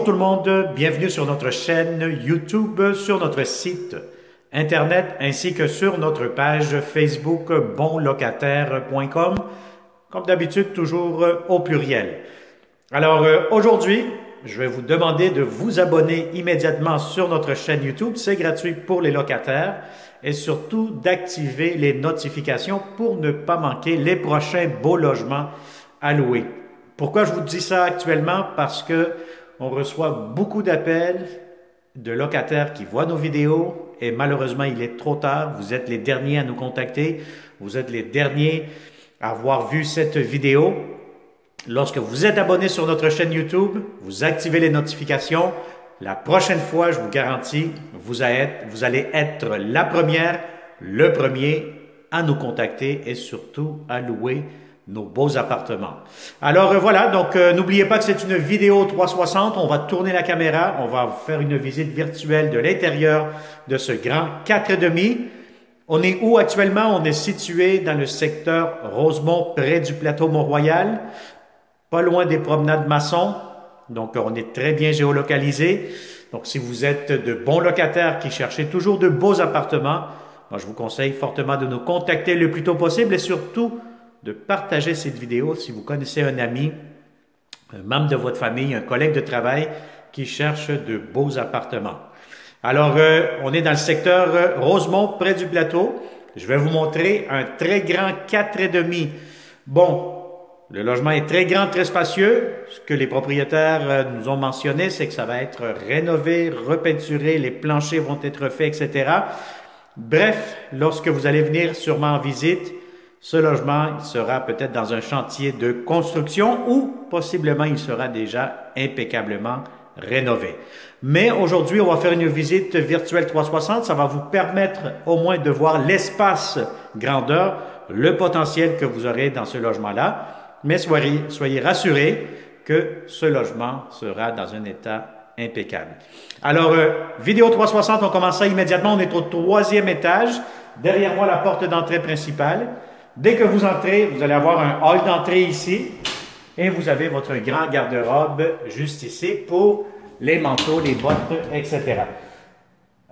Bonjour tout le monde, bienvenue sur notre chaîne YouTube, sur notre site Internet ainsi que sur notre page Facebook bonlocataire.com, comme d'habitude toujours au pluriel. Alors aujourd'hui, je vais vous demander de vous abonner immédiatement sur notre chaîne YouTube, c'est gratuit pour les locataires, et surtout d'activer les notifications pour ne pas manquer les prochains beaux logements à louer. Pourquoi je vous dis ça actuellement? Parce que on reçoit beaucoup d'appels de locataires qui voient nos vidéos et malheureusement, il est trop tard. Vous êtes les derniers à nous contacter. Vous êtes les derniers à avoir vu cette vidéo. Lorsque vous êtes abonné sur notre chaîne YouTube, vous activez les notifications. La prochaine fois, je vous garantis, vous allez être la première, le premier à nous contacter et surtout à louer nos beaux appartements. Alors voilà, donc n'oubliez pas que c'est une vidéo 360, on va tourner la caméra, on va faire une visite virtuelle de l'intérieur de ce grand 4,5. On est où actuellement? On est situé dans le secteur Rosemont, près du plateau Mont-Royal, pas loin des promenades Masson, donc on est très bien géolocalisé. Donc si vous êtes de bons locataires qui cherchez toujours de beaux appartements, moi, je vous conseille fortement de nous contacter le plus tôt possible et surtout de partager cette vidéo si vous connaissez un ami, un membre de votre famille, un collègue de travail qui cherche de beaux appartements. Alors, on est dans le secteur Rosemont, près du plateau. Je vais vous montrer un très grand 4,5. Bon, le logement est très grand, très spacieux. Ce que les propriétaires nous ont mentionné, c'est que ça va être rénové, repeinturé, les planchers vont être faits, etc. Bref, lorsque vous allez venir sûrement en visite, ce logement il sera peut-être dans un chantier de construction ou possiblement il sera déjà impeccablement rénové. Mais aujourd'hui, on va faire une visite virtuelle 360. Ça va vous permettre au moins de voir l'espace grandeur, le potentiel que vous aurez dans ce logement-là. Mais soyez rassurés que ce logement sera dans un état impeccable. Alors, vidéo 360, on commence ça immédiatement. On est au 3e étage. Derrière moi, la porte d'entrée principale. Dès que vous entrez, vous allez avoir un hall d'entrée ici et vous avez votre grand garde-robe juste ici pour les manteaux, les bottes, etc.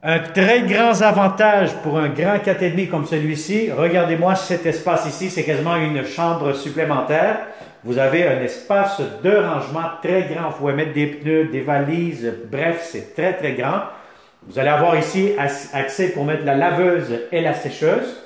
Un très grand avantage pour un grand 4,5 comme celui-ci, regardez-moi cet espace ici, c'est quasiment une chambre supplémentaire. Vous avez un espace de rangement très grand, vous pouvez mettre des pneus, des valises, bref, c'est très très grand. Vous allez avoir ici accès pour mettre la laveuse et la sécheuse.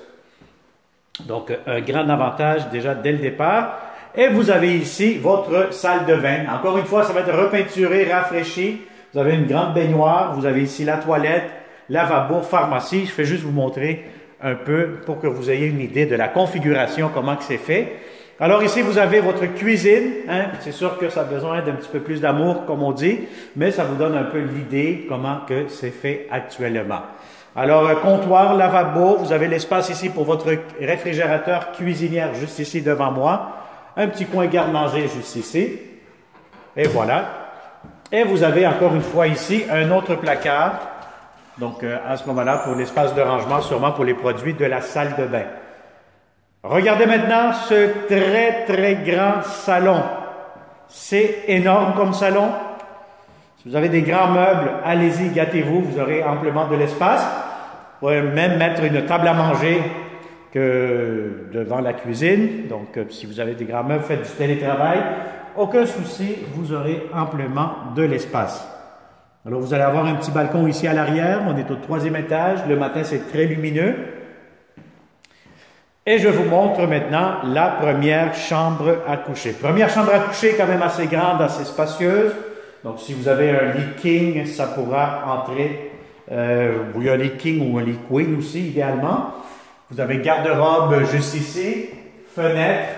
Donc, un grand avantage déjà dès le départ. Et vous avez ici votre salle de bain. Encore une fois, ça va être repeinturé, rafraîchi. Vous avez une grande baignoire. Vous avez ici la toilette, lavabo, pharmacie. Je fais juste vous montrer un peu pour que vous ayez une idée de la configuration, comment que c'est fait. Alors ici, vous avez votre cuisine. Hein? C'est sûr que ça a besoin d'un petit peu plus d'amour, comme on dit, mais ça vous donne un peu l'idée comment que c'est fait actuellement. Alors, comptoir, lavabo, vous avez l'espace ici pour votre réfrigérateur cuisinière juste ici devant moi. Un petit coin garde-manger juste ici. Et voilà. Et vous avez encore une fois ici un autre placard. Donc, à ce moment-là, pour l'espace de rangement, sûrement pour les produits de la salle de bain. Regardez maintenant ce très, très grand salon. C'est énorme comme salon. Si vous avez des grands meubles, allez-y, gâtez-vous, vous aurez amplement de l'espace. Vous pouvez même mettre une table à manger que devant la cuisine. Donc, si vous avez des grands meubles, faites du télétravail. Aucun souci, vous aurez amplement de l'espace. Alors, vous allez avoir un petit balcon ici à l'arrière. On est au 3e étage. Le matin, c'est très lumineux. Et je vous montre maintenant la première chambre à coucher. Première chambre à coucher quand même assez grande, assez spacieuse. Donc, si vous avez un lit king, ça pourra entrer, ou il y a un lit king ou un lit queen aussi, idéalement. Vous avez garde-robe juste ici, fenêtre,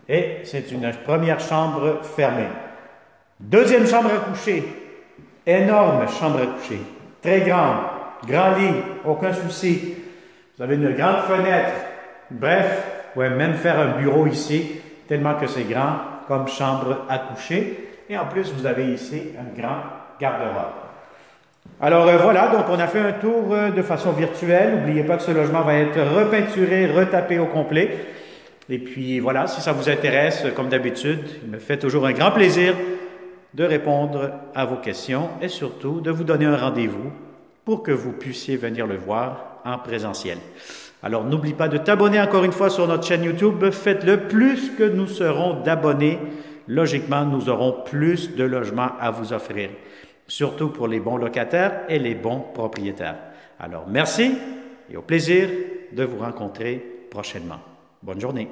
et c'est une première chambre fermée. Deuxième chambre à coucher, énorme chambre à coucher, très grande, grand lit, aucun souci. Vous avez une grande fenêtre, bref, vous pouvez même faire un bureau ici, tellement que c'est grand comme chambre à coucher. Et en plus, vous avez ici un grand garde-robe. Alors voilà, donc on a fait un tour de façon virtuelle. N'oubliez pas que ce logement va être repeinturé, retapé au complet. Et puis voilà, si ça vous intéresse, comme d'habitude, il me fait toujours un grand plaisir de répondre à vos questions et surtout de vous donner un rendez-vous pour que vous puissiez venir le voir en présentiel. Alors, n'oublie pas de t'abonner encore une fois sur notre chaîne YouTube. Faites-le. Plus que nous serons d'abonnés, logiquement, nous aurons plus de logements à vous offrir, surtout pour les bons locataires et les bons propriétaires. Alors, merci et au plaisir de vous rencontrer prochainement. Bonne journée.